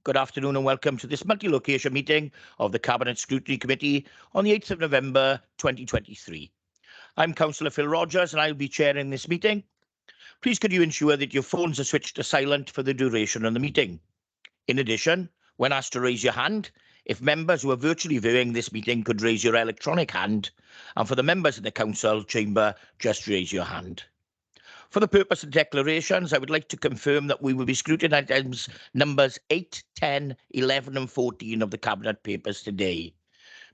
Good afternoon and welcome to this multi-location meeting of the Cabinet Scrutiny Committee on the 8th of November 2023. I'm Councillor Phil Rogers and I'll be chairing this meeting. Please could you ensure that your phones are switched to silent for the duration of the meeting. In addition, when asked to raise your hand, if members who are virtually viewing this meeting could raise your electronic hand, and for the members of the Council chamber, just raise your hand. For the purpose of declarations, I would like to confirm that we will be scrutinising items numbers 8, 10, 11 and 14 of the Cabinet papers today.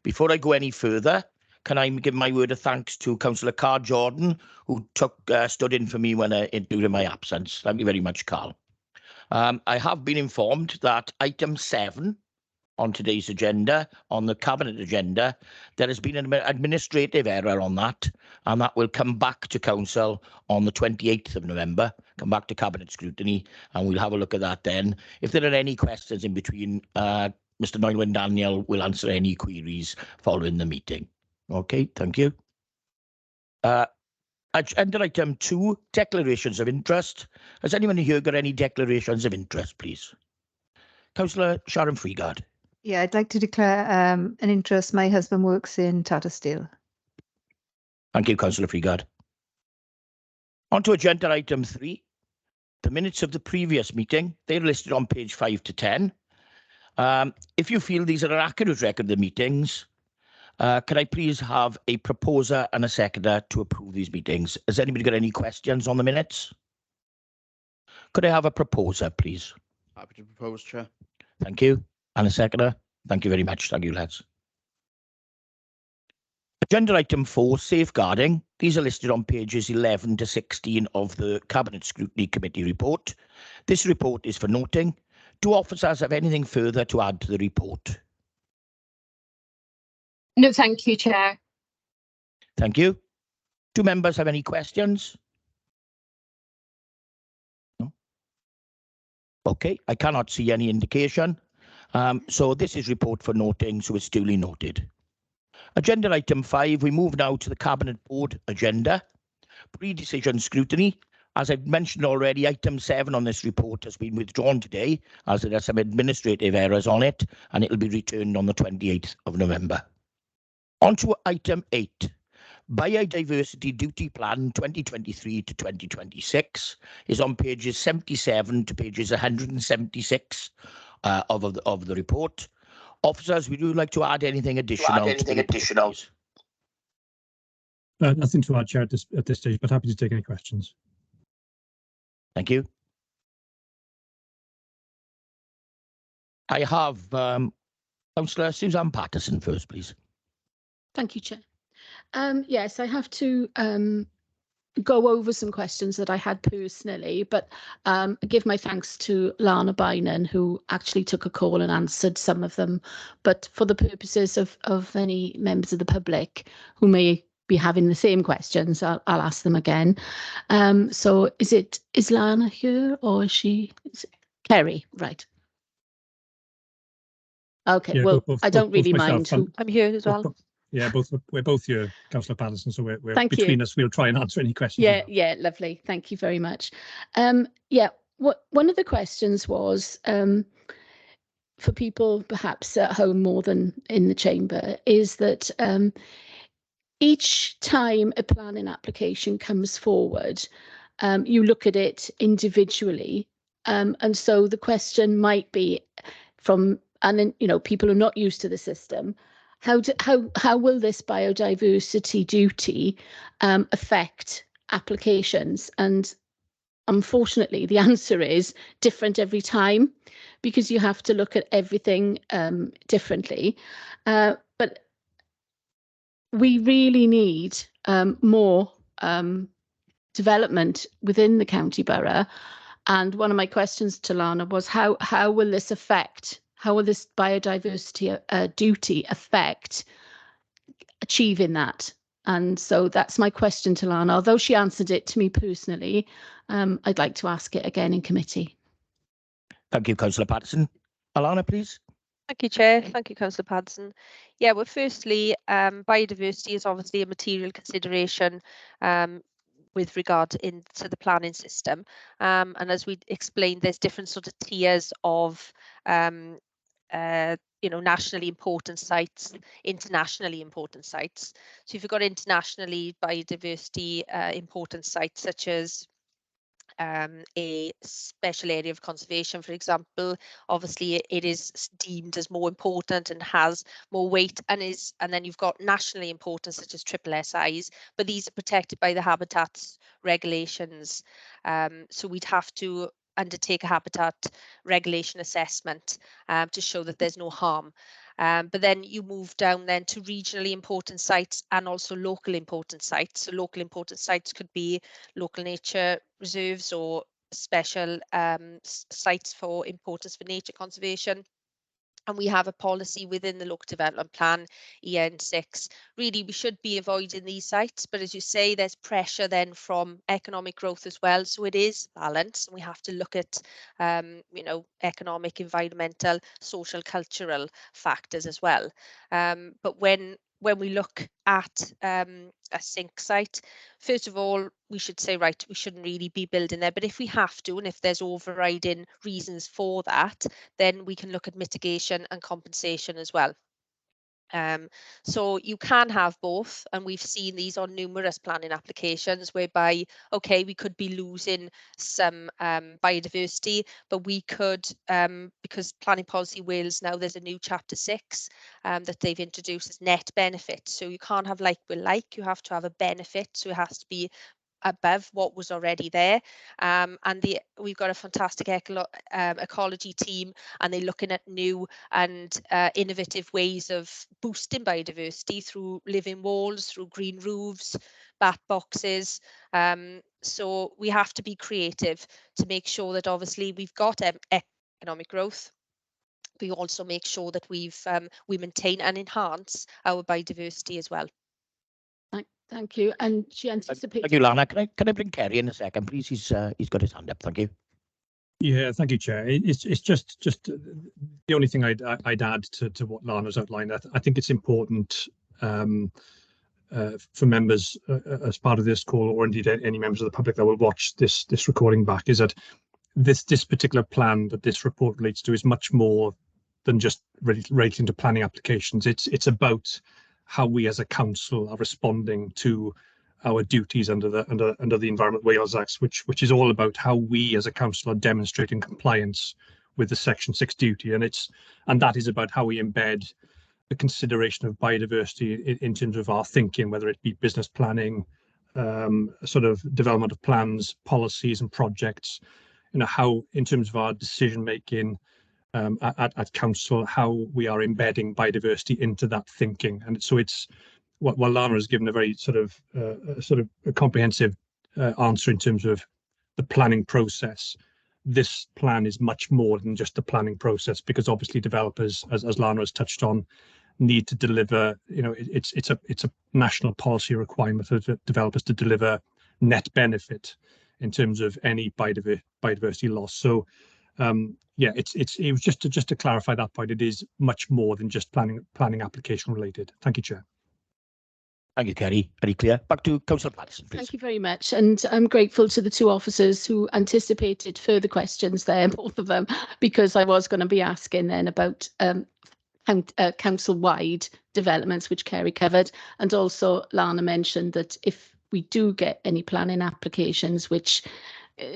Before I go any further, can I give my word of thanks to Councillor Carl Jordan, who stood in for me during my absence. Thank you very much, Carl. I have been informed that item 7 on today's agenda, on the Cabinet agenda, there has been an administrative error on that, and that will come back to Council on the 28th of November, come back to Cabinet scrutiny, and we'll have a look at that then. If there are any questions in between, Mr. Noelwyn Daniel will answer any queries following the meeting. Okay, thank you. Agenda item 2, declarations of interest. Has anyone here got any declarations of interest, please? Councillor Sharon Freegard. Yeah, I'd like to declare an interest. My husband works in Tata Steel. Thank you, Councillor Freegard. On to agenda item 3, the minutes of the previous meeting. They're listed on page 5 to 10. If you feel these are an accurate record of the meetings, can I please have a proposer and a seconder to approve these meetings? Has anybody got any questions on the minutes? Could I have a proposer, please? Happy to propose, Chair. Thank you. And a seconder? Thank you very much. Thank you, lads. Agenda item 4, safeguarding. These are listed on pages 11 to 16 of the Cabinet Scrutiny Committee report. This report is for noting. Do officers have anything further to add to the report? No, thank you, Chair. Thank you. Do members have any questions? No? Okay, I cannot see any indication. So this is report for noting, so it's duly noted. Agenda item 5, we move now to the Cabinet Board agenda. Pre-decision scrutiny. As I've mentioned already, item 7 on this report has been withdrawn today, as there are some administrative errors on it, and it will be returned on the 28th of November. On to item 8. Biodiversity Duty Plan 2023 to 2026 is on pages 77 to pages 176 of the report. Officers, would you like to add anything additional? Nothing to add, Chair, at this stage, but happy to take any questions. Thank you. I have Councillor Suzanne Patterson first, please. Thank you, Chair. Yes, I have to go over some questions that I had personally, but give my thanks to Lana Bynan, who actually took a call and answered some of them. But for the purposes of any members of the public who may be having the same questions, I'll ask them again. So is Lana here, or is it Kerry? Right. Okay, yeah, well, I don't really mind. I'm here as well. Yeah, we're both here, Councillor Patterson, so we're between us. We'll try and answer any questions. Yeah, lovely. Thank you very much. One of the questions was for people perhaps at home more than in the chamber is that each time a planning application comes forward, you look at it individually, and so the question might be people who are not used to the system. How will this biodiversity duty affect applications? And unfortunately, the answer is different every time, because you have to look at everything differently. But we really need more development within the county borough. And one of my questions to Lana was how will this affect? How will this biodiversity duty affect achieving that? And so that's my question to Lana. Although she answered it to me personally, I'd like to ask it again in committee. Thank you, Councillor Patterson. Alana, please. Thank you, Chair. Thank you, Councillor Patterson. Yeah, well, firstly, biodiversity is obviously a material consideration with regard into the planning system. And as we explained, there's different sort of tiers of nationally important sites, internationally important sites. So if you've got internationally biodiversity important sites, such as a special area of conservation, for example, obviously it is deemed as more important and has more weight, and then you've got nationally important, such as triple SIs, but these are protected by the habitats regulations. So we'd have to undertake a habitat regulation assessment to show that there's no harm. But then you move down then to regionally important sites and also local important sites. So local important sites could be local nature reserves or special sites for importance for nature conservation. And we have a policy within the local development plan, EN6. Really, we should be avoiding these sites, but as you say, there's pressure then from economic growth as well. So it is balanced, and we have to look at, economic, environmental, social, cultural factors as well. But when we look at a sink site, first of all, we should say, right, we shouldn't really be building there. But if we have to, and if there's overriding reasons for that, then we can look at mitigation and compensation as well. So you can have both, and we've seen these on numerous planning applications whereby, okay, we could be losing some biodiversity, but we could, because Planning Policy Wales now, there's a new chapter 6 that they've introduced as net benefit. So you can't have like with like, you have to have a benefit, so it has to be above what was already there. And we've got a fantastic ecology team, and they're looking at new and innovative ways of boosting biodiversity through living walls, through green roofs, bat boxes. So we have to be creative to make sure that obviously we've got economic growth. We also make sure that we maintain and enhance our biodiversity as well. Thank you. And she anticipates. Thank you, Lana. Can I bring Kerry in a second, please? He's got his hand up. Thank you. Yeah, thank you, Chair. It's just the only thing I'd add to what Lana's outlined. I think it's important for members as part of this call, or indeed any members of the public that will watch this recording back, is that this particular plan that this report relates to is much more than just relating to planning applications. It's about how we as a council are responding to our duties under the Environment Wales Act, which is all about how we as a council are demonstrating compliance with the Section 6 duty, and that is about how we embed the consideration of biodiversity in terms of our thinking, whether it be business planning, sort of development of plans, policies and projects, how in terms of our decision making at council, how we are embedding biodiversity into that thinking. And so it's while Lana has given a very sort of a comprehensive answer in terms of the planning process, this plan is much more than just the planning process, because obviously developers, as Lana has touched on, need to deliver. It's a national policy requirement for developers to deliver net benefit in terms of any biodiversity loss. So yeah, it was just to clarify that point. It is much more than just planning application related. Thank you, Chair. Thank you, Kerry. Very clear. Back to Councillor Patterson, please. Thank you very much. And I'm grateful to the two officers who anticipated further questions there, both of them, because I was going to be asking then about council-wide developments, which Kerry covered. And also Lana mentioned that if we do get any planning applications, which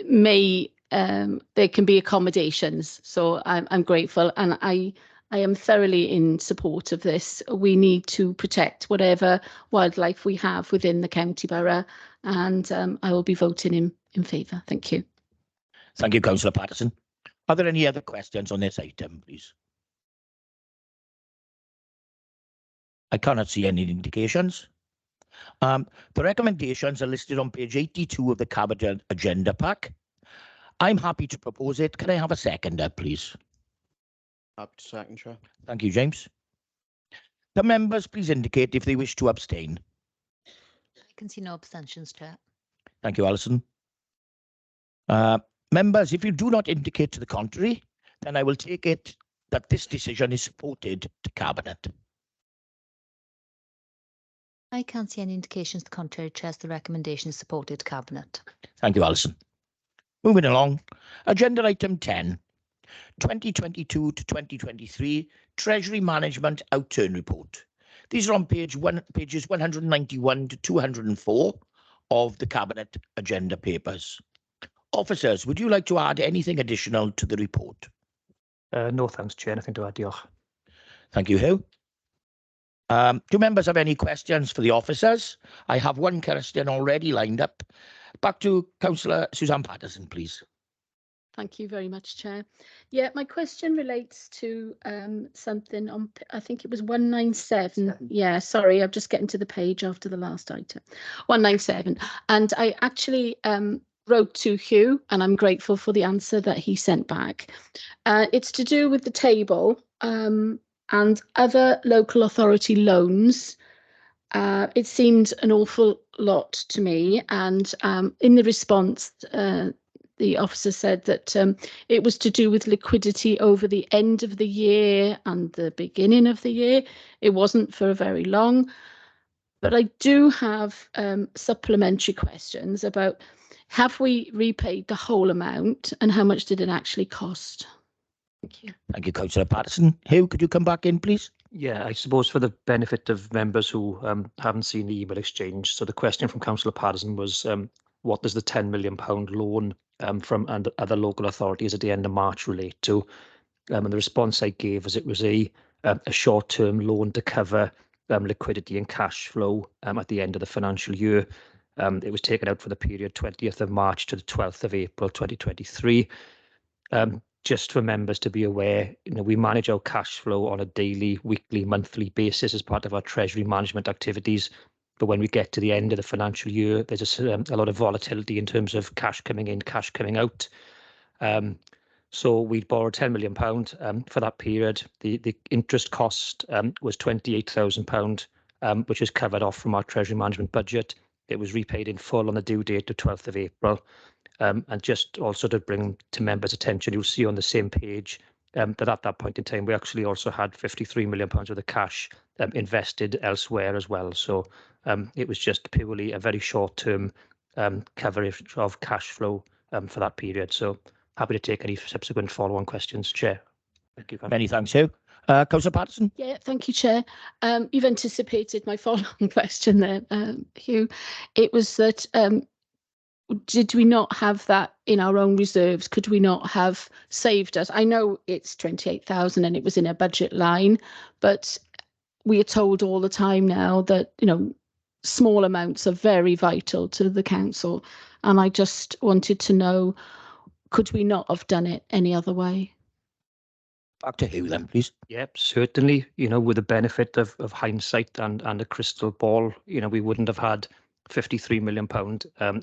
may, there can be accommodations. So I'm grateful, and I am thoroughly in support of this. We need to protect whatever wildlife we have within the county borough, and I will be voting in favour. Thank you. Thank you, Councillor Patterson. Are there any other questions on this item, please? I cannot see any indications. The recommendations are listed on page 82 of the Cabinet Agenda Pack. I'm happy to propose it. Can I have a seconder, please? Happy to second, Chair. Thank you, James. The members, please indicate if they wish to abstain. I can see no abstentions, Chair. Thank you, Alison. Members, if you do not indicate to the contrary, then I will take it that this decision is supported to Cabinet. I can't see any indications to the contrary, Chair, so the recommendation is supported Cabinet. Thank you, Alison. Moving along, agenda item 10, 2022 to 2023 Treasury Management Outturn Report. These are on pages 191 to 204 of the Cabinet agenda papers. Officers, would you like to add anything additional to the report? No thanks, Chair. Nothing to add, diolch. Thank you, Hugh. Do members have any questions for the officers? I have one question already lined up. Back to Councillor Suzanne Patterson, please. Thank you very much, Chair. Yeah, my question relates to something on, I think it was 197. Yeah, sorry, I'm just getting to the page after the last item. 197. And I actually wrote to Hugh, and I'm grateful for the answer that he sent back. It's to do with the table and other local authority loans. It seemed an awful lot to me, and in the response, the officer said that it was to do with liquidity over the end of the year and the beginning of the year. It wasn't for very long, but I do have supplementary questions about, have we repaid the whole amount and how much did it actually cost? Thank you. Thank you, Councillor Patterson. Hugh, could you come back in, please? Yeah, I suppose for the benefit of members who haven't seen the email exchange, so the question from Councillor Patterson was, what does the £10 million loan from other local authorities at the end of March relate to? And the response I gave was it was a short-term loan to cover liquidity and cash flow at the end of the financial year. It was taken out for the period 20th of March to the 12th of April 2023. Just for members to be aware, we manage our cash flow on a daily, weekly, monthly basis as part of our treasury management activities. But when we get to the end of the financial year, there's a lot of volatility in terms of cash coming in, cash coming out. So we borrowed £10 million for that period. The interest cost was £28,000, which is covered off from our treasury management budget. It was repaid in full on the due date of 12th of April. And just also to bring to members' attention, you'll see on the same page that at that point in time, we actually also had £53 million worth of cash invested elsewhere as well. So it was just purely a very short-term coverage of cash flow for that period. So happy to take any subsequent follow-on questions, Chair. Thank you. Many thanks, Hugh. Councillor Patterson? Yeah, thank you, Chair. You've anticipated my follow-on question there, Hugh. It was that did we not have that in our own reserves? Could we not have saved us? I know it's 28,000 and it was in a budget line, but we are told all the time now that, small amounts are very vital to the council. And I just wanted to know, could we not have done it any other way? Back to Hugh then, please. Yep, certainly, with the benefit of hindsight and a crystal ball, we wouldn't have had £53 million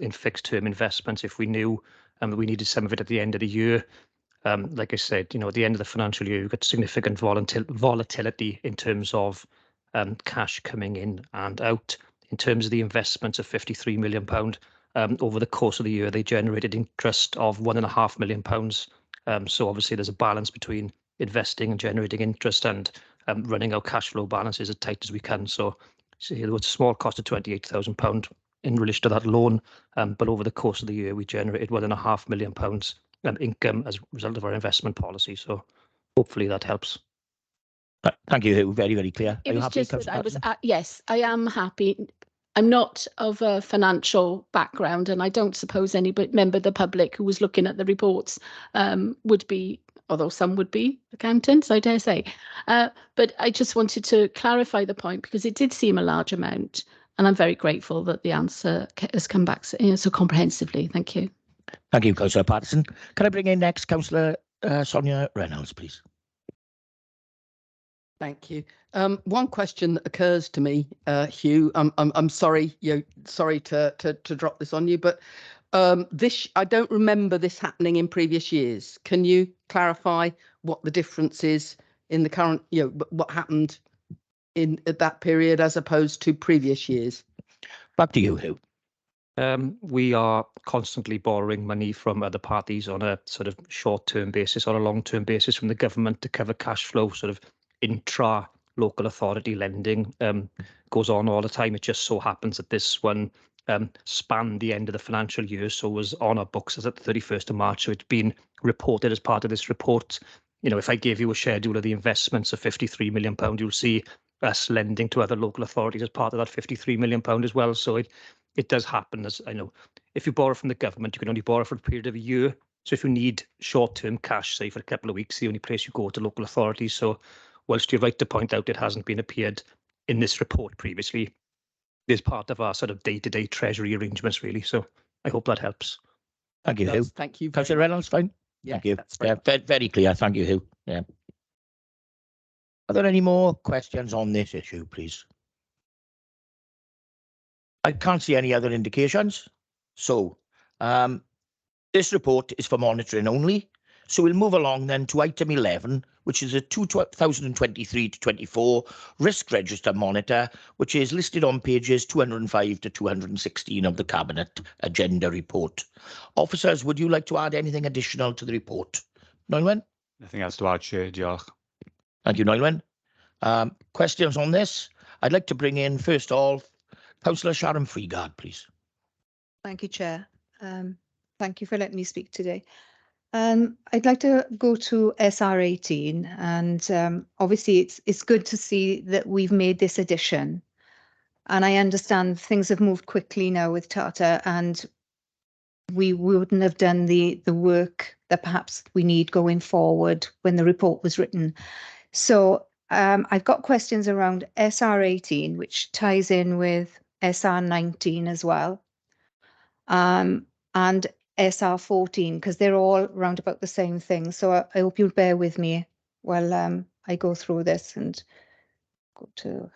in fixed term investments if we knew we needed some of it at the end of the year. Like I said, at the end of the financial year, you've got significant volatility in terms of cash coming in and out. In terms of the investments of £53 million, over the course of the year, they generated interest of £1.5 million. So obviously there's a balance between investing and generating interest and running our cash flow balances as tight as we can. So there was a small cost of £28,000 in relation to that loan, but over the course of the year, we generated £1.5 million income as a result of our investment policy. So hopefully that helps. Thank you, Hugh. Very, very clear. It was just that I was, yes, I am happy. I'm not of a financial background, and I don't suppose any member of the public who was looking at the reports would be, although some would be accountants, I dare say. But I just wanted to clarify the point because it did seem a large amount, and I'm very grateful that the answer has come back so comprehensively. Thank you. Thank you, Councillor Patterson. Can I bring in next Councillor Sonia Reynolds, please? Thank you. One question that occurs to me, Hugh. I'm sorry, sorry to drop this on you, but this, I don't remember this happening in previous years. Can you clarify what the difference is in the current, what happened at that period as opposed to previous years? Back to you, Hugh. We are constantly borrowing money from other parties on a sort of short-term basis or a long-term basis from the government to cover cash flow, sort of local authority lending goes on all the time. It just so happens that this one spanned the end of the financial year, so was on our books as at the 31st of March. So it's been reported as part of this report. You know, if I gave you a schedule of the investments of £53 million, you'll see us lending to other local authorities as part of that £53 million as well. So it does happen. As I know, if you borrow from the government, you can only borrow for a period of a year. So if you need short-term cash, say for a couple of weeks, the only place you go to local authorities. So whilst you're right to point out it hasn't been appeared in this report previously, is part of our sort of day-to-day treasury arrangements, really. So I hope that helps. Thank you, Hugh. Thank you. Councillor Reynolds, fine. Yeah, Thank you. that's very Yeah, very clear. Thank you, Hugh. Yeah. Are there any more questions on this issue, please? I can't see any other indications. So this report is for monitoring only. So we'll move along then to item 11, which is a 2023 to 24 risk register monitor, which is listed on pages 205 to 216 of the Cabinet agenda report. Officers, would you like to add anything additional to the report? Noelwen? Nothing else to add, Chair. Diolch. Thank you, Noelwen. Questions on this? I'd like to bring in, first of all, Councillor Sharon Freegard, please. Thank you, Chair. Thank you for letting me speak today. I'd like to go to SR 18, and obviously it's good to see that we've made this addition. And I understand things have moved quickly now with Tata, and we wouldn't have done the work that perhaps we need going forward when the report was written. So I've got questions around SR 18, which ties in with SR 19 as well, and SR 14, because they're all round about the same thing. So I hope you'll bear with me while I go through this and go to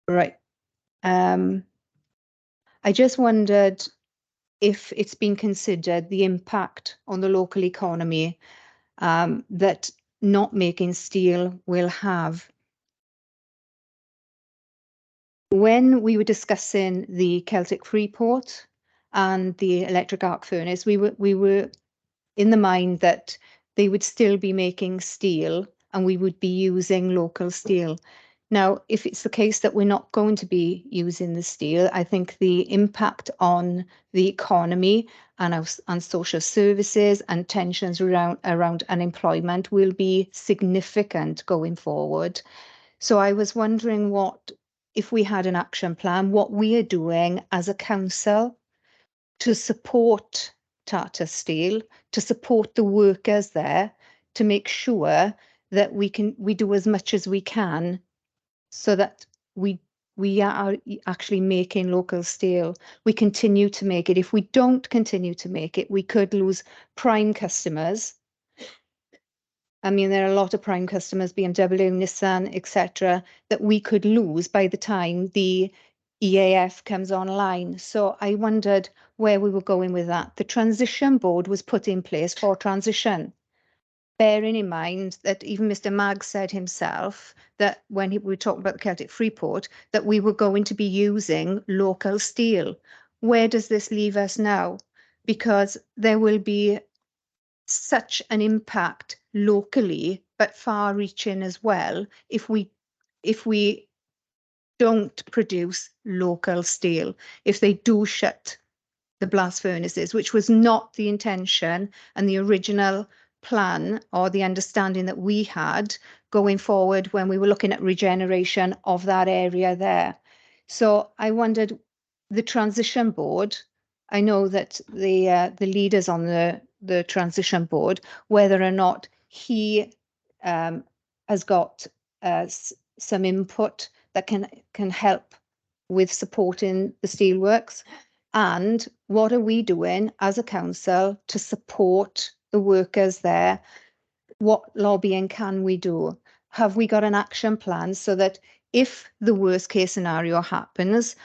right. I just wondered if it's been considered the impact on the local economy that not making steel will have. When we were discussing the Celtic Freeport and the electric arc furnace, we were in the mind that they would still be making steel and we would be using local steel. Now, if it's the case that we're not going to be using the steel, I think the impact on the economy and social services and tensions around unemployment will be significant going forward. So I was wondering what, if we had an action plan, what we are doing as a council to support Tata Steel, to support the workers there, to make sure that we do as much as we can so that we are actually making local steel. We continue to make it. If we don't continue to make it, we could lose prime customers. I mean, there are a lot of prime customers, BMW, Nissan, etc., that we could lose by the time the EAF comes online. So I wondered where we were going with that. The transition board was put in place for transition, bearing in mind that even Mr. Magg said himself that when we were talking about the Celtic Freeport, that we were going to be using local steel. Where does this leave us now? Because there will be such an impact locally, but far-reaching as well, if we don't produce local steel, if they do shut the blast furnaces, which was not the intention and the original plan or the understanding that we had going forward when we were looking at regeneration of that area there. So I wondered, the transition board, I know that the leaders on the transition board, whether or not he has got some input that can help with supporting the steelworks, and what are we doing as a council to support the workers there? What lobbying can we do? Have we got an action plan so that if the worst case scenario happens,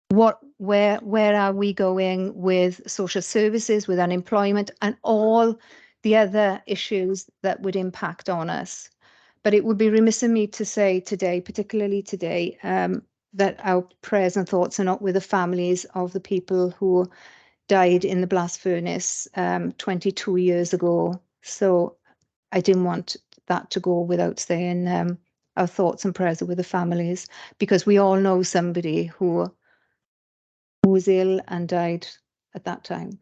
where are we going with social services, with unemployment and all the other issues that would impact on us? But it would be remiss of me to say today, particularly today, that our prayers and thoughts are not with the families of the people who died in the blast furnace 22 years ago. So I didn't want that to go without saying our thoughts and prayers are with the families, because we all know somebody who was ill and died at that time.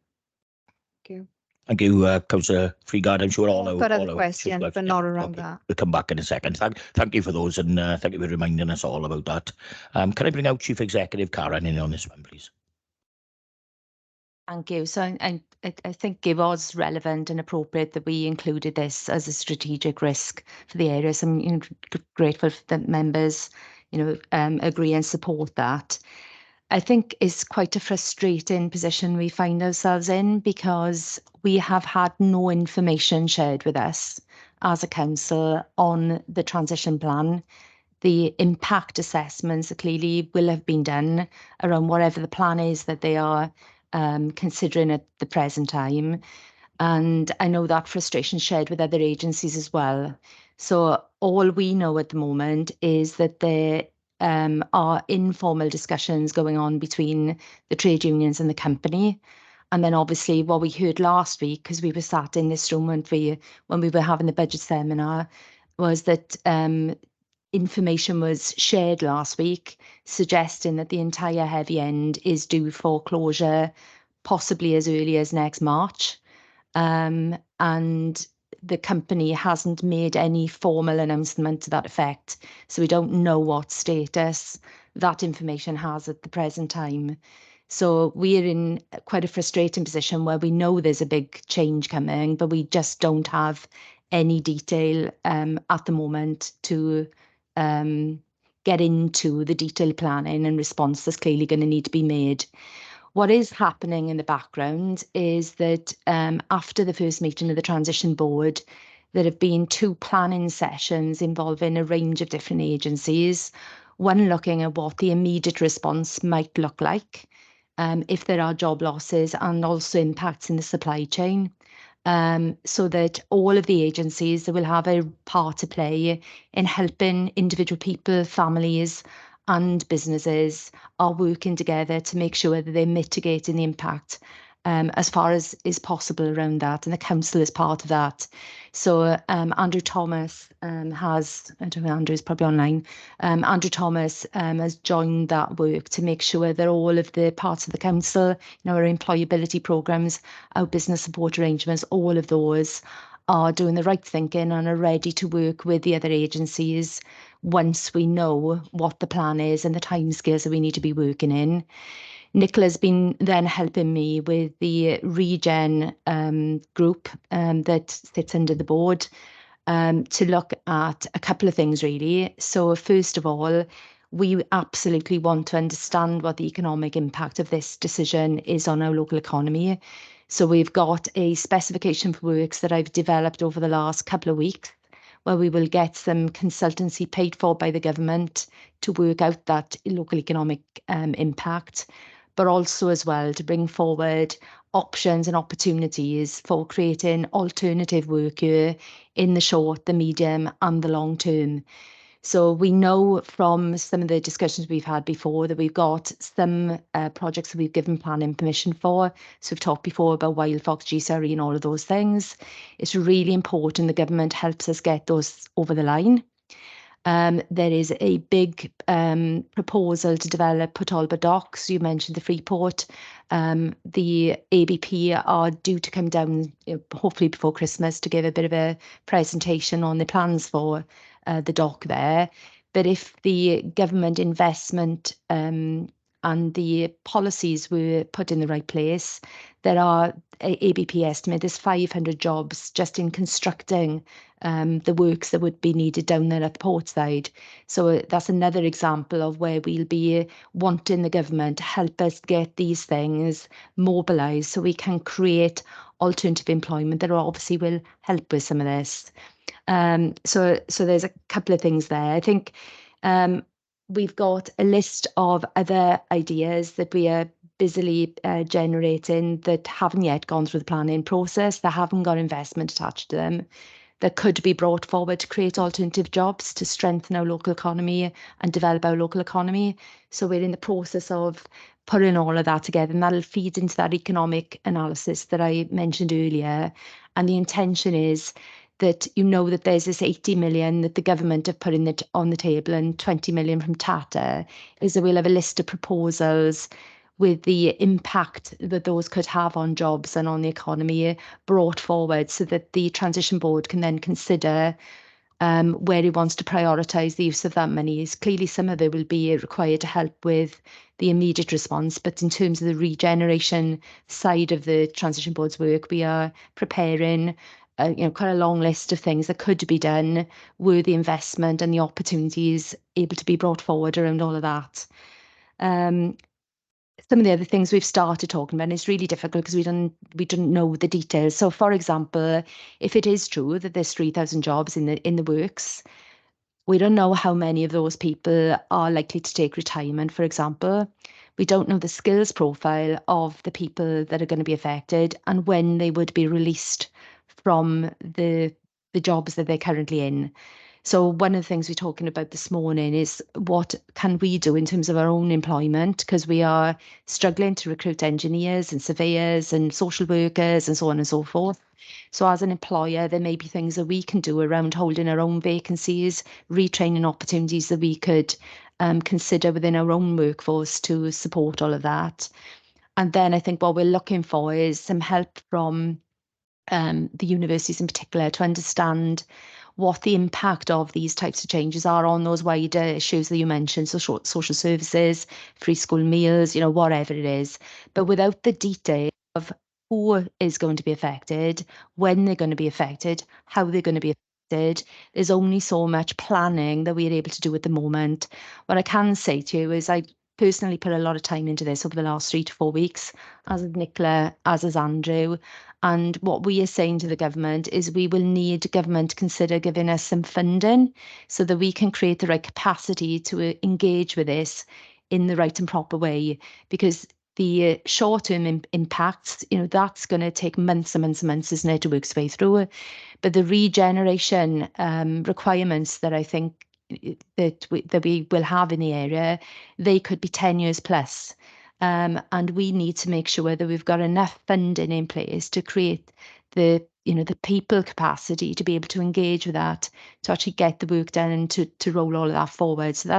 Thank you. Thank you, Councillor Freegard. I'm sure all I've our got other all our questions, shift but left- not yeah, around okay. that. We'll come back in a second. Thank you for those, and thank you for reminding us all about that. Can I bring out Chief Executive Karen in on this one, please? Thank you. So I think it was relevant and appropriate that we included this as a strategic risk for the area. So I'm grateful that members, agree and support that. I think it's quite a frustrating position we find ourselves in, because we have had no information shared with us as a council on the transition plan. The impact assessments clearly will have been done around whatever the plan is that they are considering at the present time. And I know that frustration shared with other agencies as well. So all we know at the moment is that there are informal discussions going on between the trade unions and the company. And then obviously what we heard last week, because we were sat in this room when we were having the budget seminar, was that information was shared last week suggesting that the entire heavy end is due for closure possibly as early as next March. And the company hasn't made any formal announcement to that effect. So we don't know what status that information has at the present time. So we're in quite a frustrating position where we know there's a big change coming, but we just don't have any detail at the moment to get into the detailed planning and response that's clearly going to need to be made. What is happening in the background is that after the first meeting of the transition board, there have been 2 planning sessions involving a range of different agencies, one looking at what the immediate response might look like if there are job losses, and also impacts in the supply chain. So that all of the agencies will have a part to play in helping individual people, families and businesses are working together to make sure that they're mitigating the impact as far as is possible around that. And the council is part of that. So Andrew Thomas has, I don't know, Andrew's probably online. Andrew Thomas has joined that work to make sure that all of the parts of the council, our employability programmes, our business support arrangements, all of those are doing the right thinking and are ready to work with the other agencies once we know what the plan is and the timescales that we need to be working in. Nicola's been then helping me with the regen group that sits under the board to look at a couple of things really. So first of all, we absolutely want to understand what the economic impact of this decision is on our local economy. So we've got a specification for works that I've developed over the last couple of weeks, where we will get some consultancy paid for by the government to work out that local economic impact, but also as well to bring forward options and opportunities for creating alternative work here in the short, the medium and the long term. So we know from some of the discussions we've had before that we've got some projects that we've given planning permission for. So we've talked before about Wild Fox, GSRE and all of those things. It's really important the government helps us get those over the line. There is a big proposal to develop Talbot docks. You mentioned the Freeport. The ABP are due to come down hopefully before Christmas to give a bit of a presentation on the plans for the dock there. But if the government investment and the policies were put in the right place, there are ABP estimate there's 500 jobs just in constructing the works that would be needed down there at the port side. So that's another example of where we'll be wanting the government to help us get these things mobilised so we can create alternative employment that obviously will help with some of this. So there's a couple of things there. I think we've got a list of other ideas that we are busily generating that haven't yet gone through the planning process, that haven't got investment attached to them, that could be brought forward to create alternative jobs to strengthen our local economy and develop our local economy. So we're in the process of putting all of that together, and that'll feed into that economic analysis that I mentioned earlier. And the intention is that you know that there's this 80 million that the government have put on the table and 20 million from Tata, is that we'll have a list of proposals with the impact that those could have on jobs and on the economy brought forward, so that the transition board can then consider where it wants to prioritise the use of that money. Clearly, some of it will be required to help with the immediate response, but in terms of the regeneration side of the transition board's work, we are preparing quite a long list of things that could be done were the investment and the opportunities able to be brought forward around all of that. Some of the other things we've started talking about, and it's really difficult because we didn't know the details. So, for example, if it is true that there's 3,000 jobs in the works, we don't know how many of those people are likely to take retirement, for example. We don't know the skills profile of the people that are going to be affected and when they would be released from the jobs that they're currently in. So one of the things we're talking about this morning is what can we do in terms of our own employment, because we are struggling to recruit engineers and surveyors and social workers and so on and so forth. So as an employer, there may be things that we can do around holding our own vacancies, retraining opportunities that we could consider within our own workforce to support all of that. And then I think what we're looking for is some help from the universities in particular to understand what the impact of these types of changes are on those wider issues that you mentioned, so social services, free school meals, whatever it is. But without the detail of who is going to be affected, when they're going to be affected, how they're going to be affected, there's only so much planning that we're able to do at the moment. What I can say to you is I personally put a lot of time into this over the last 3 to 4 weeks, as has Nicola, as has Andrew. And what we are saying to the government is we will need government to consider giving us some funding so that we can create the right capacity to engage with this in the right and proper way. Because the short-term impacts, that's going to take months and months and months, isn't it, to work its way through. But the regeneration requirements that I think that we will have in the area, they could be 10 years plus. And we need to make sure that we've got enough funding in place to create the people capacity to be able to engage with that, to actually get the work done and to roll all of that forward. So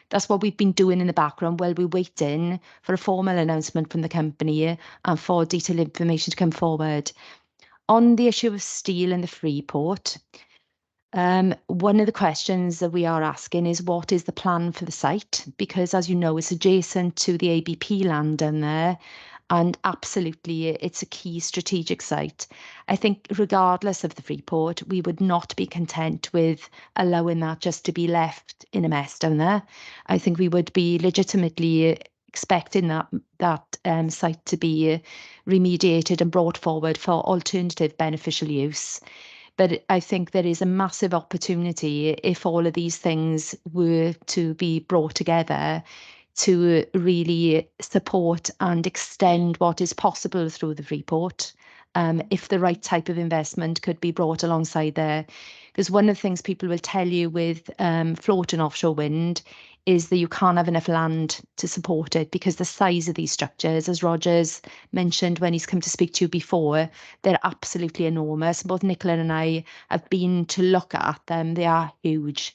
that's what we've been doing in the background while we're waiting for a formal announcement from the company and for detailed information to come forward. On the issue of steel and the Freeport, one of the questions that we are asking is what is the plan for the site? Because as you know, it's adjacent to the ABP land down there, and absolutely it's a key strategic site. I think regardless of the Freeport, we would not be content with allowing that just to be left in a mess down there. I think we would be legitimately expecting that site to be remediated and brought forward for alternative beneficial use. But I think there is a massive opportunity if all of these things were to be brought together to really support and extend what is possible through the Freeport, if the right type of investment could be brought alongside there. Because one of the things people will tell you with floating offshore wind is that you can't have enough land to support it, because the size of these structures, as Roger's mentioned when he's come to speak to you before, they're absolutely enormous. Both Nicola and I have been to look at them. They are huge.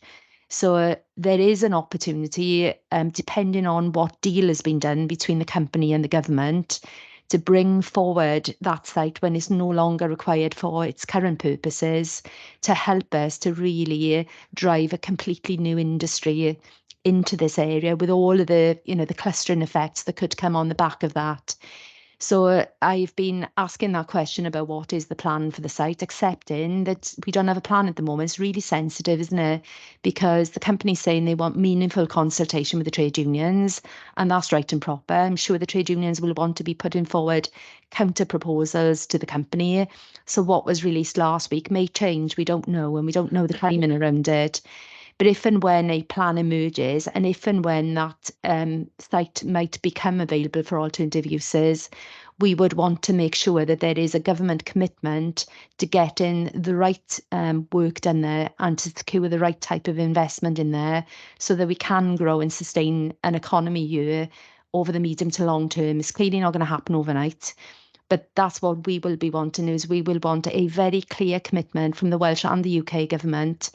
So there is an opportunity, depending on what deal has been done between the company and the government, to bring forward that site when it's no longer required for its current purposes, to help us to really drive a completely new industry into this area with all of the, the clustering effects that could come on the back of that. So I've been asking that question about what is the plan for the site, accepting that we don't have a plan at the moment. It's really sensitive, isn't it? Because the company's saying they want meaningful consultation with the trade unions, and that's right and proper. I'm sure the trade unions will want to be putting forward counter proposals to the company. So what was released last week may change. We don't know, and we don't know the timing around it. But if and when a plan emerges, and if and when that site might become available for alternative uses, we would want to make sure that there is a government commitment to getting the right work done there and to secure the right type of investment in there so that we can grow and sustain an economy here over the medium to long term. It's clearly not going to happen overnight. But that's what we will be wanting, is we will want a very clear commitment from the Welsh and the UK government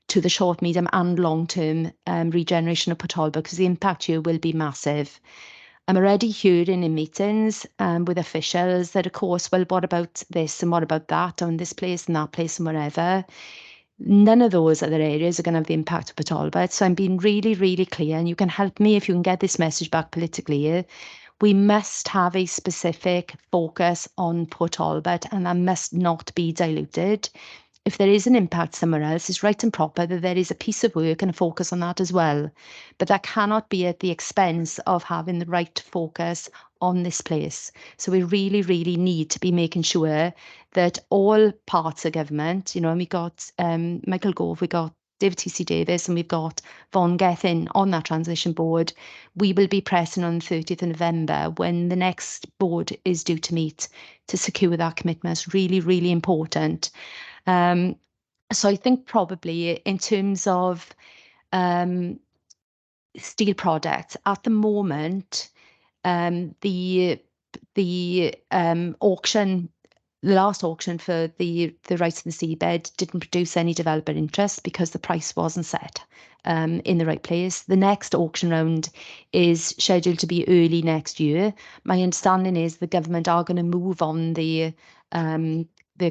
to the short, medium and long-term regeneration of Port Talbot, because the impact here will be massive. I'm already hearing in meetings with officials that, of course, well, what about this and what about that on this place and that place and wherever? None of those other areas are going to have the impact of Port Talbot. So I'm being really, really clear, and you can help me if you can get this message back politically. We must have a specific focus on Port Talbot, and that must not be diluted. If there is an impact somewhere else, it's right and proper that there is a piece of work and a focus on that as well. But that cannot be at the expense of having the right focus on this place. So we really, really need to be making sure that all parts of government, you know, and we got Michael Gove, we got David T.C. Davis, and we've got Vaughan Gethin on that transition board. We will be pressing on the 30th of November when the next board is due to meet to secure that commitment. It's really, really important. So I think probably in terms of steel products at the moment, the auction, the last auction for the rights in the seabed didn't produce any developer interest because the price wasn't set in the right place. The next auction round is scheduled to be early next year. My understanding is the government are going to move on the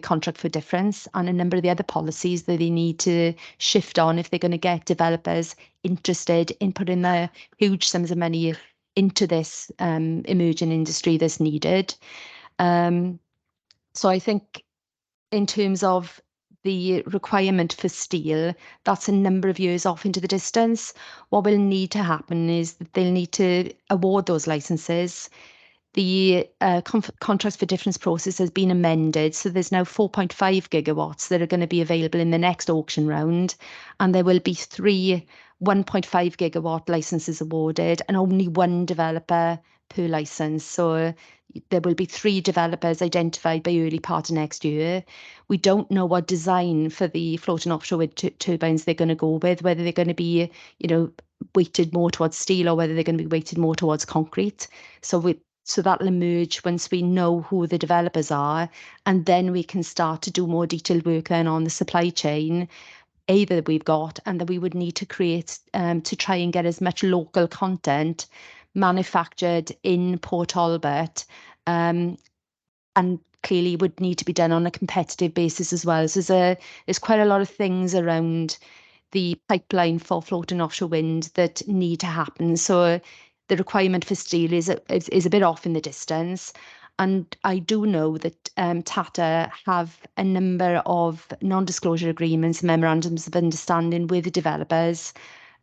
contract for difference and a number of the other policies that they need to shift on if they're going to get developers interested in putting their huge sums of money into this emerging industry that's needed. So I think in terms of the requirement for steel, that's a number of years off into the distance. What will need to happen is that they'll need to award those licenses. The contracts for difference process has been amended, so there's now 4.5 gigawatts that are going to be available in the next auction round, and there will be 3 1.5 gigawatt licenses awarded and only one developer per license. So there will be 3 developers identified by early part of next year. We don't know what design for the floating offshore wind turbines they're going to go with, whether they're going to be, you know, weighted more towards steel or whether they're going to be weighted more towards concrete. So that'll emerge once we know who the developers are, and then we can start to do more detailed work then on the supply chain, that we've got, and that we would need to create to try and get as much local content manufactured in Port Talbot, and clearly would need to be done on a competitive basis as well. So there's quite a lot of things around the pipeline for floating offshore wind that need to happen. So the requirement for steel is a bit off in the distance. And I do know that Tata have a number of non-disclosure agreements, memorandums of understanding with the developers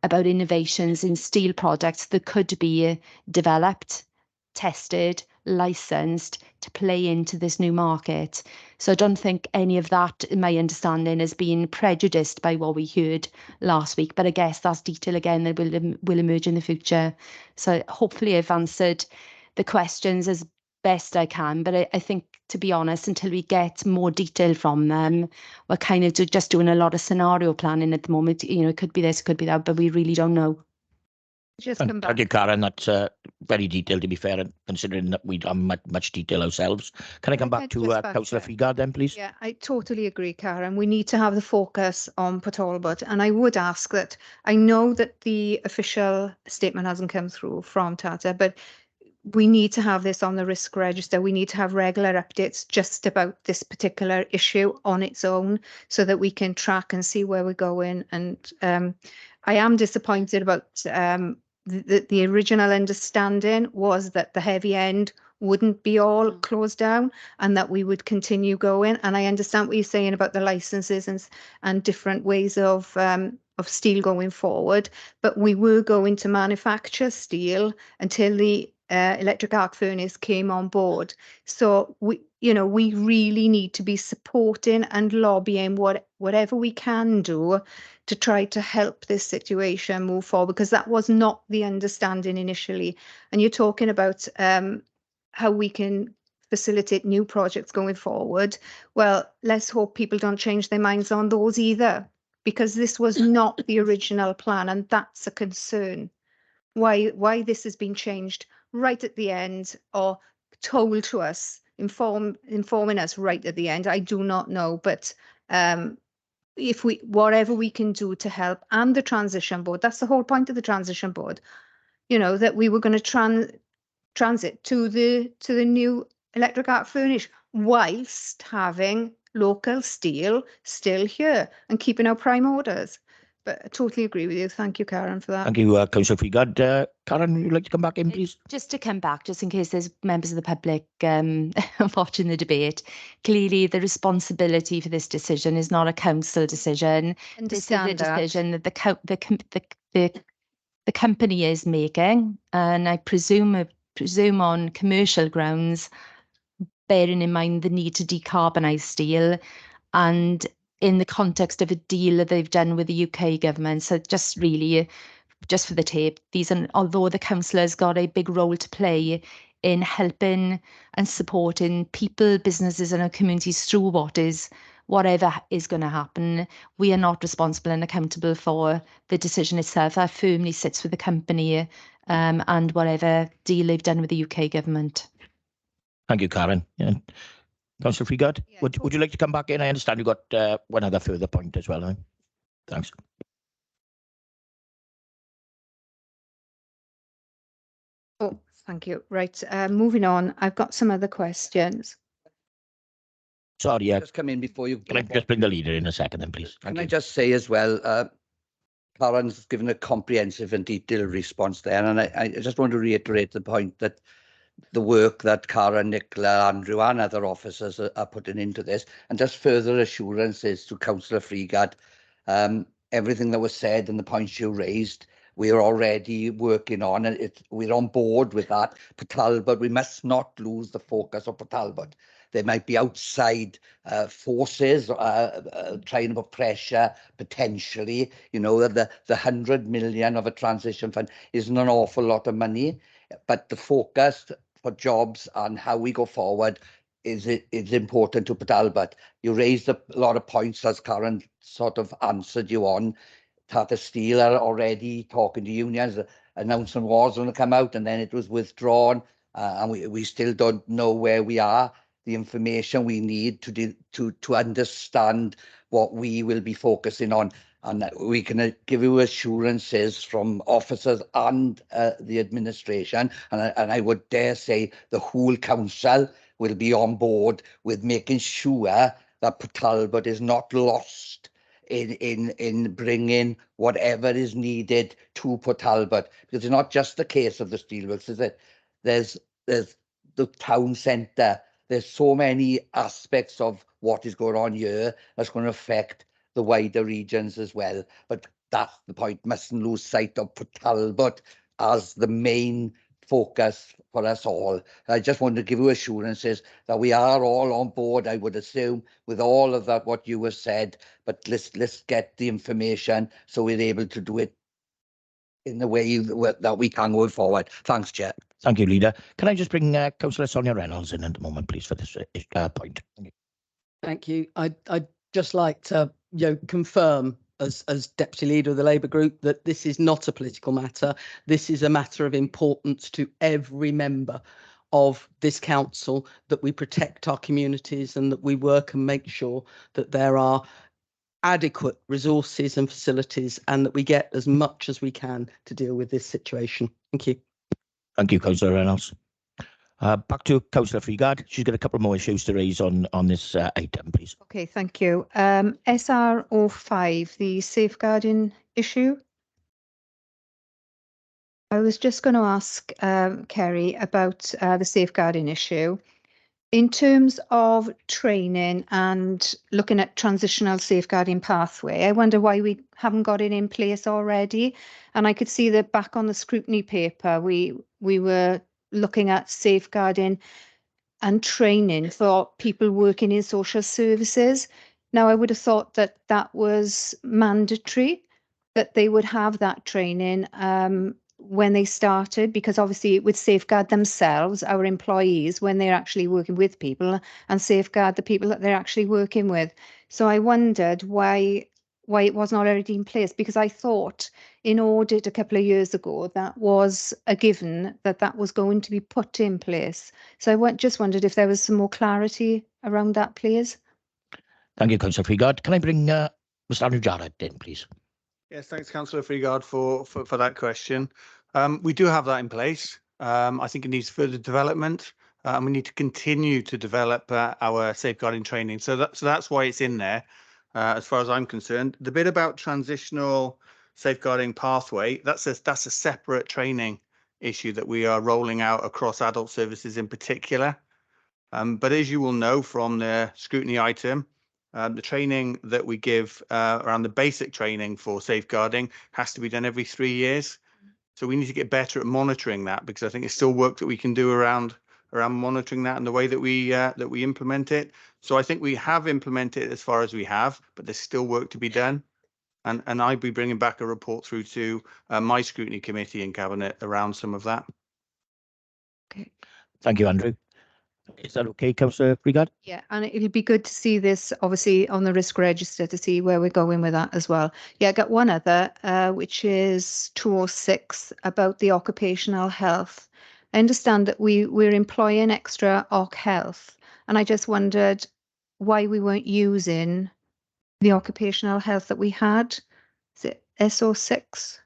about innovations in steel products that could be developed, tested, licensed to play into this new market. So I don't think any of that, in my understanding, has been prejudiced by what we heard last week. But I guess that's detail again that will emerge in the future. So hopefully I've answered the questions as best I can. But I think, to be honest, until we get more detail from them, we're kind of just doing a lot of scenario planning at the moment. You know, it could be this, could be that, but we really don't know. Just come back. Thank you, Karen. That's very detailed, to be fair, considering that we don't have much detail ourselves. Can I come back to Councillor Figard then, please? Yeah, I totally agree, Karen. We need to have the focus on Port Talbot. And I would ask that, I know that the official statement hasn't come through from Tata, but we need to have this on the risk register. We need to have regular updates just about this particular issue on its own so that we can track and see where we're going. And I am disappointed about the original understanding was that the heavy end wouldn't be all closed down and that we would continue going. And I understand what you're saying about the licenses and different ways of steel going forward, but we were going to manufacture steel until the electric arc furnace came on board. So we really need to be supporting and lobbying whatever we can do to try to help this situation move forward, because that was not the understanding initially. And you're talking about how we can facilitate new projects going forward. Well, let's hope people don't change their minds on those either, because this was not the original plan, and that's a concern. Why this has been changed right at the end or told to us, informing us right at the end. I do not know, but if whatever we can do to help, and the transition board, that's the whole point of the transition board, you know, that we were going to transit to the new electric arc furnace whilst having local steel still here and keeping our prime orders. But I totally agree with you. Thank you, Karen, for that. Thank you, Councillor Freegard. Karen, would you like to come back in, please? Just to come back, just in case there's members of the public watching the debate, clearly the responsibility for this decision is not a council decision. Understand this is a decision that the company is making, and I presume on commercial grounds, bearing in mind the need to decarbonise steel, and in the context of a deal that they've done with the UK government. So just really, just for the tape, although the councillor's got a big role to play in helping and supporting people, businesses and our communities through whatever is going to happen, we are not responsible and accountable for the decision itself. That firmly sits with the company and whatever deal they've done with the UK government. Thank you, Karen. Yeah. Councillor Freegard, Yeah, would you like to come back in? I understand you've got one other further point as well. Huh? Thanks. Oh, thank you. Right, moving on. I've got some other questions. Sorry, Just come in before you. can I just bring the leader in a second then, please? Thank Can I you. just say as well, Karen's given a comprehensive and detailed response there, and I just want to reiterate the point that the work that Karen, Nicola, Andrew and other officers are putting into this, and just further assurances to Councillor Freegard, everything that was said and the points you raised, we're already working on, and we're on board with that. For Talbot, we must not lose the focus of Talbot. There might be outside forces trying to put pressure, potentially. You know, that the 100 million of a transition fund isn't an awful lot of money, but the focus for jobs and how we go forward is important to Talbot. You raised a lot of points, as Karen sort of answered you on. Tata Steel are already talking to unions. The announcement was going to come out and then it was withdrawn, and we still don't know where we are. The information we need to understand what we will be focusing on, and we can give you assurances from officers and the administration, and I would dare say the whole council will be on board with making sure that Talbot is not lost in bringing whatever is needed to Talbot, because it's not just the case of the steelworks, is it? There's the town centre. There's so many aspects of what is going on here that's going to affect the wider regions as well. But that's the point. Mustn't lose sight of Talbot as the main focus for us all. I just want to give you assurances that we are all on board, I would assume, with all of that, what you have said. But let's get the information so we're able to do it in the way that we can go forward. Thanks, Chair. Thank you, Leader. Can I just bring Councillor Sonia Reynolds in at the moment, please, for this point? Thank you. I'd just like to confirm as Deputy Leader of the Labour Group that this is not a political matter. This is a matter of importance to every member of this council, that we protect our communities and that we work and make sure that there are adequate resources and facilities and that we get as much as we can to deal with this situation. Thank you. Thank you, Councillor Reynolds. Back to Councillor Freegard. She's got a couple more issues to raise on this item, please. Okay, thank you. SR05, the safeguarding issue. I was just going to ask Kerry about the safeguarding issue. In terms of training and looking at transitional safeguarding pathway, I wonder why we haven't got it in place already. And I could see that back on the scrutiny paper, we were looking at safeguarding and training for people working in social services. Now, I would have thought that that was mandatory, that they would have that training when they started, because obviously it would safeguard themselves, our employees, when they're actually working with people, and safeguard the people that they're actually working with. So I wondered why why it wasn't already in place, because I thought in audit a couple of years ago that was a given that that was going to be put in place. So just wondered if there was some more clarity around that, please. Thank you, Councillor Freegard. Can I bring Mr Andrew Jarrett in, please? Yes, thanks, Councillor Freegard, for that question. We do have that in place. I think it needs further development, and we need to continue to develop our safeguarding training. So that's why it's in there, as far as I'm concerned. The bit about transitional safeguarding pathway, that's a separate training issue that we are rolling out across adult services in particular. But as you will know from the scrutiny item, the training that we give around the basic training for safeguarding has to be done every 3 years. So we need to get better at monitoring that, because I think there's still work that we can do around monitoring that and the way that we implement it. So I think we have implemented it as far as we have, but there's still work to be done. And I'll be bringing back a report through to my scrutiny committee in Cabinet around some of that. Okay. Thank you, Andrew. Is that okay, Councillor Freegard? Yeah, and it'll be good to see this obviously on the risk register to see where we're going with that as well. Yeah, I got one other, which is 206 about the occupational health. I understand that we're employing extra OC health, and I just wondered why we weren't using the occupational health that we had. Is it SO6?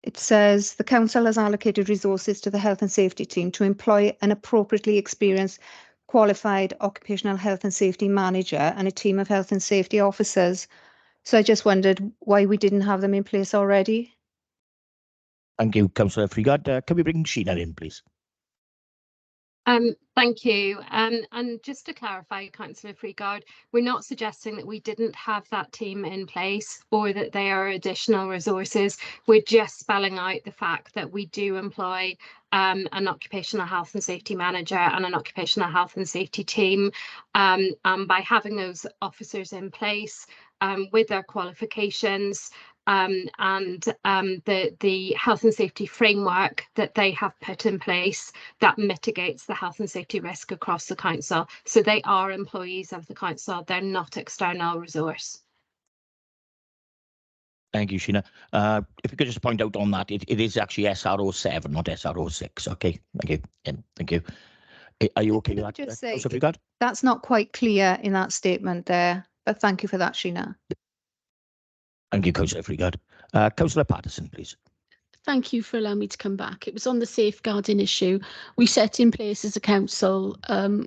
It says the council has allocated resources to the health and safety team to employ an appropriately experienced qualified occupational health and safety manager and a team of health and safety officers. So I just wondered why we didn't have them in place already. Thank you, Councillor Freegard. Can we bring Sheena in, please? Thank you. And just to clarify, Councillor Freegard, we're not suggesting that we didn't have that team in place or that they are additional resources. We're just spelling out the fact that we do employ an occupational health and safety manager and an occupational health and safety team. And by having those officers in place with their qualifications, and the health and safety framework that they have put in place that mitigates the health and safety risk across the council. So they are employees of the council, they're not external resource. Thank you, Sheena. If you could just point out on that, it is actually SRO7, not SRO6. Okay, thank you. Thank you. Are you okay with that? Just say, Councillor Freegard? that's not quite clear in that statement there, but thank you for that, Sheena. Thank you, Councillor Freegard. Councillor Patterson, please. Thank you for allowing me to come back. It was on the safeguarding issue. We set in place as a council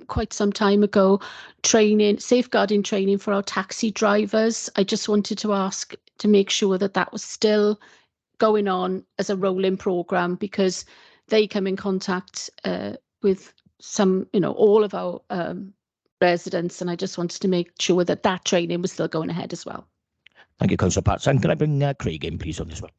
quite some time ago safeguarding training for our taxi drivers. I just wanted to ask to make sure that that was still going on as a rolling programme, because they come in contact with all of our residents, and I just wanted to make sure that that training was still going ahead as well. Thank you, Councillor Patterson. Can I bring Craig in, please, on this one?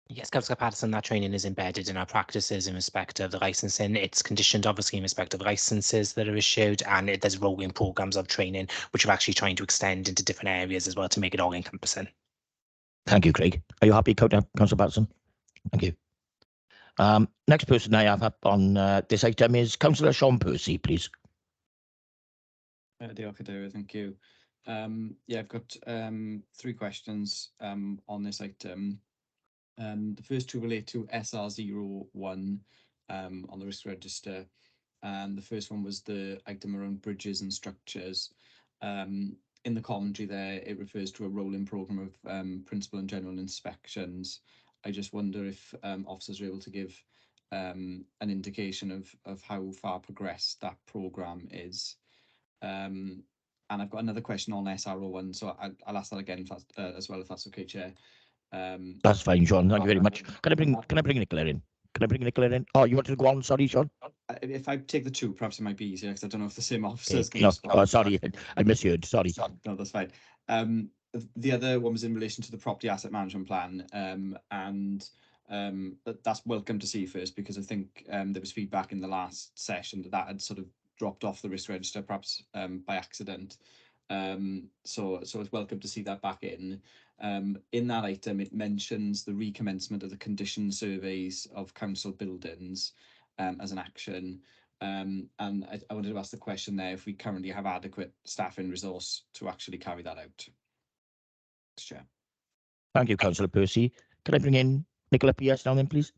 Yes, Councillor Patterson, that training is embedded in our practices in respect of the licensing. It's conditioned, obviously, in respect of licenses that are issued, and there's rolling programmes of training, which we're actually trying to extend into different areas as well to make it all encompassing. Thank you, Craig. Are you happy, Councillor Patterson? Thank you. Next person I have up on this item is Councillor Sean Percy, please. Thank you. Yeah, I've got 3 questions on this item. The first 2 relate to SR01 on the risk register, and the first one was the item around bridges and structures. In the commentary there, it refers to a rolling programme of principal and general inspections. I just wonder if officers are able to give an indication of how far progressed that programme is. And I've got another question on SR01, so I'll ask that again if that's, as well, if that's okay, Chair. That's fine, Sean. Thank you very much. Can I bring Nicola in? Can I bring Nicola in? Oh, you wanted to go on? Sorry, Sean. If I take the 2, perhaps it might be easier, because I don't know if the same officers can No, respond. oh, sorry, I misheard. Sorry. No, that's fine. The other one was in relation to the property asset management plan, and that's welcome to see first, because I think there was feedback in the last session that had sort of dropped off the risk register, perhaps by accident. So it's welcome to see that back in. In that item, it mentions the recommencement of the condition surveys of council buildings as an action. And I wanted to ask the question there if we currently have adequate staffing resource to actually carry that out. Chair. Thank you, Councillor Percy. Can I bring in Nicola P.S. now then, please?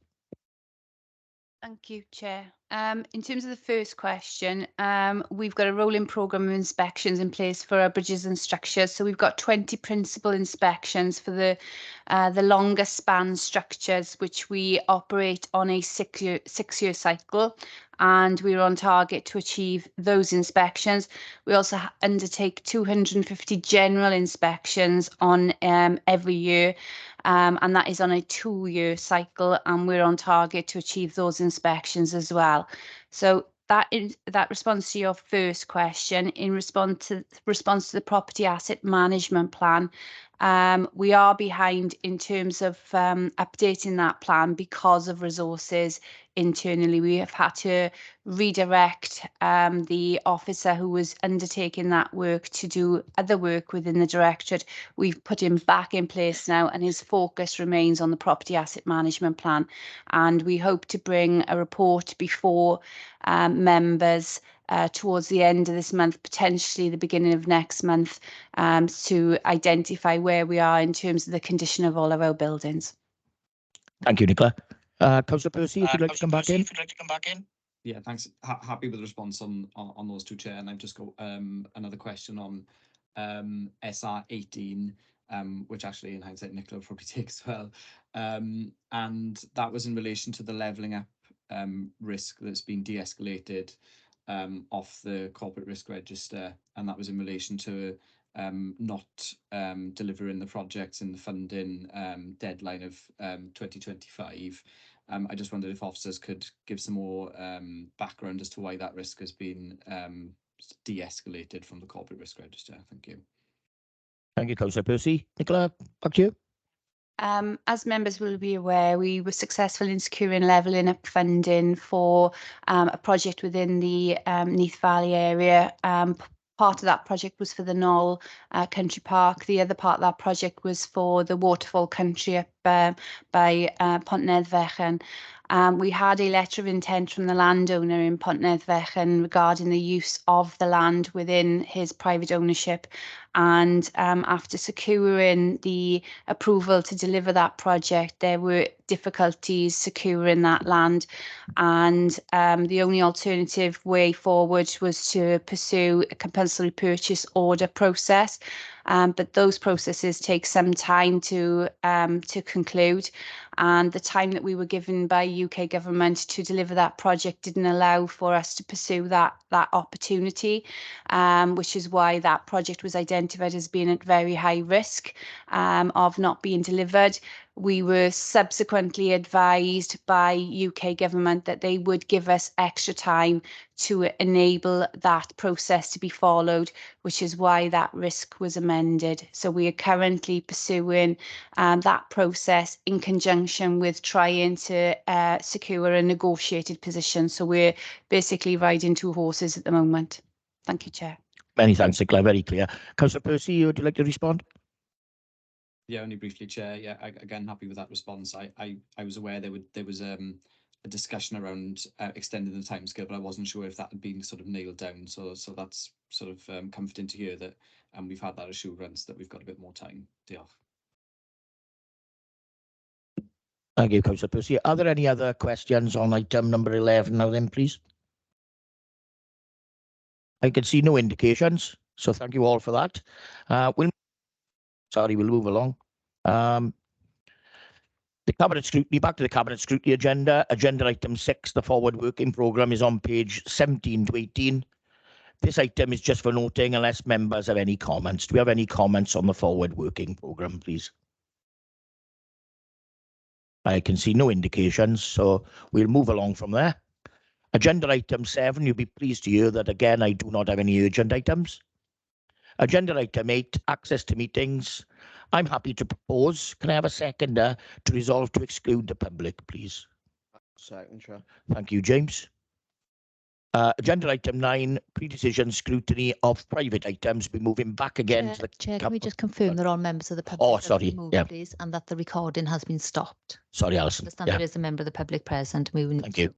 Thank you, Chair. In terms of the first question, we've got a rolling programme of inspections in place for our bridges and structures. So we've got 20 principal inspections for the longer span structures, which we operate on a six-year cycle, and we're on target to achieve those inspections. We also undertake 250 general inspections on every year. And that is on a 2-year cycle, and we're on target to achieve those inspections as well. So that responds to your first question. In response to the property asset management plan, we are behind in terms of updating that plan because of resources internally. We have had to redirect the officer who was undertaking that work to do other work within the directorate. We've put him back in place now, and his focus remains on the property asset management plan. And we hope to bring a report before members towards the end of this month, potentially the beginning of next month, to identify where we are in terms of the condition of all of our buildings. Thank you, Nicola. Councillor Percy, if you'd like to come back in. Yeah, thanks. Happy with the response on those two, Chair. And I've just got another question on SR 18, which actually in hindsight Nicola will probably take as well. And that was in relation to the levelling up risk that's been de-escalated off the corporate risk register, and that was in relation to not delivering the projects in the funding deadline of 2025. I just wondered if officers could give some more background as to why that risk has been de-escalated from the corporate risk register. Thank you. Thank you, Councillor Percy. Nicola, back to you. As members will be aware, we were successful in securing levelling up funding for a project within the Neath Valley area. Part of that project was for the Knoll Country Park. The other part of that project was for the waterfall country up by Pontypridd Fechan. We had a letter of intent from the landowner in Pontypridd Fechan regarding the use of the land within his private ownership. And after securing the approval to deliver that project, there were difficulties securing that land. And the only alternative way forward was to pursue a compulsory purchase order process. But those processes take some time to conclude, and the time that we were given by UK government to deliver that project didn't allow for us to pursue that opportunity, which is why that project was identified as being at very high risk of not being delivered. We were subsequently advised by UK government that they would give us extra time to enable that process to be followed, which is why that risk was amended. So we are currently pursuing that process in conjunction with trying to secure a negotiated position. So we're basically riding two horses at the moment. Thank you, Chair. Many thanks, Nicola. Very clear. Councillor Percy, would you like to respond? Yeah, only briefly, Chair. Yeah, again, happy with that response. I was aware there was a discussion around extending the timescale, but I wasn't sure if that had been sort of nailed down. So that's sort of comforting to hear that we've had that assurance that we've got a bit more time. Diolch. Thank you, Councillor Percy. Are there any other questions on item number 11 now then, please? I can see no indications, so thank you all for that. We'll move along. The Cabinet Scrutiny, back to the Cabinet Scrutiny agenda. Agenda item 6, the forward working programme, is on page 17 to 18. This item is just for noting unless members have any comments. Do we have any comments on the forward working programme, please? I can see no indications, so we'll move along from there. Agenda item 7, you'll be pleased to hear that again, I do not have any urgent items. Agenda item 8, access to meetings. I'm happy to propose. Can I have a seconder to resolve to exclude the public, please? Second, Chair. Thank you, James. Agenda item 9, pre-decision scrutiny of private items. We're moving back again to the Chair, can we just confirm there are members of the public? Oh, sorry. Removed, yeah. please, and that the recording has been stopped. Sorry, Alison. I understand there is a member of the public present. Thank you.